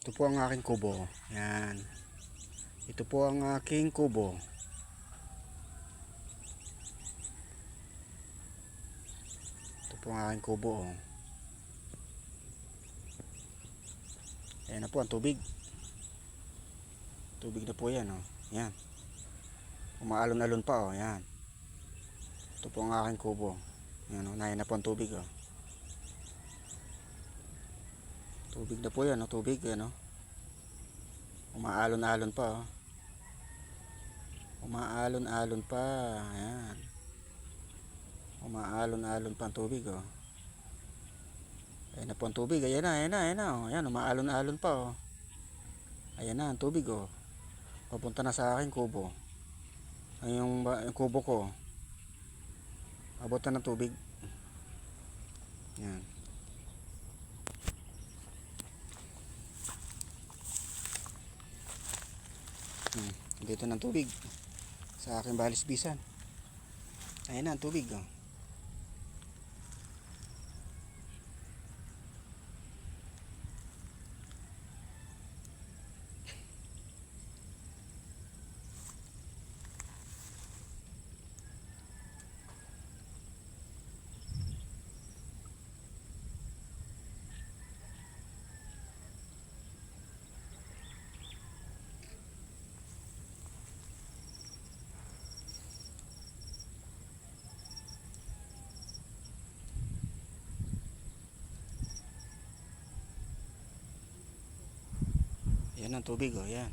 Ito po ang aking kubo. Yan. Ito po ang aking kubo. Ito po ang aking kubo. Oh. Ayan na po ang tubig. Tubig na po yan. Oh. Yan. Umaalon-alon pa. Oh. Yan. Ito po ang aking kubo. Yan. Oh. Nayan na po ang tubig. Oh. Tubig na po yan. Oh. Tubig. Yan. Oh. Umaalon-alon pa. Oh. Umaalon-alon pa. Ayan. Umaalon-alon pa ang tubig. Oh. Ayan na po ang tubig. Ayan na. Ayan na. Ayan na. Oh. Ayan. Umaalon-alon pa. Oh. Ayan na ang tubig. Oh. Papunta na sa aking kubo. Ay yung kubo ko. Abot na ng tubig. Yan. Dito ng tubig sa aking balisbisan. Ayan na ang tubig. Oh. Yan ang tubig. Oh. Yan.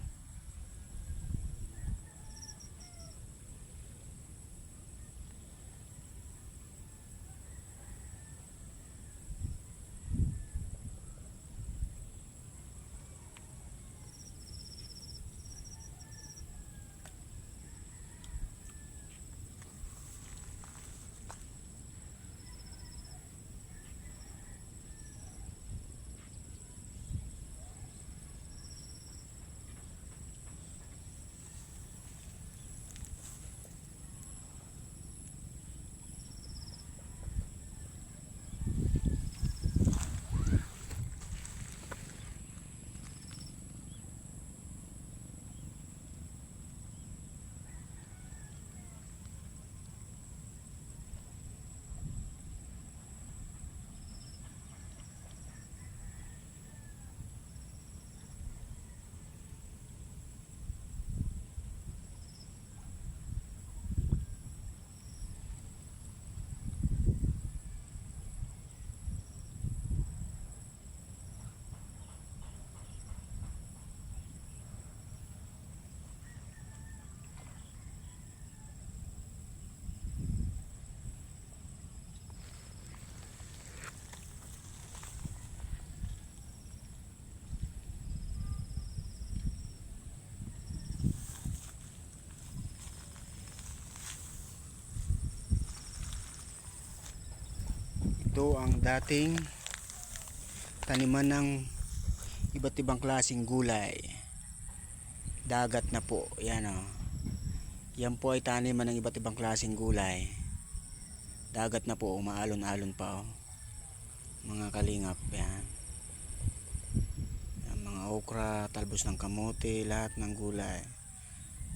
Ito ang dating taniman ng iba't ibang klaseng gulay. Dagat na po. Yan o. Yan po ay taniman ng iba't ibang klaseng gulay. Dagat na po. Umaalon-alon pa o. Mga kalingap. Yan. Yan, mga okra, talbos ng kamote, lahat ng gulay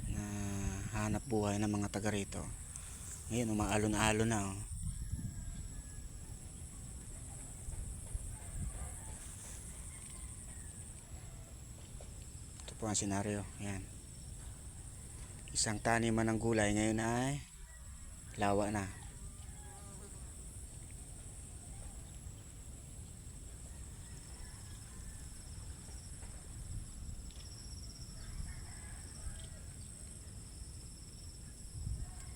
na hanap buhay ng mga taga rito. Ngayon umaalon-alon na o. Po ang senaryo. Yan. Isang taniman ng gulay ngayon ay lawa na.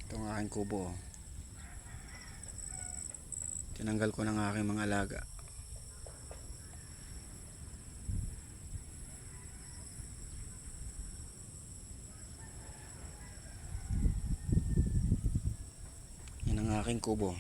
Ito ang aking kubo. Tinanggal ko ng aking mga alaga. Yan ang aking kubo.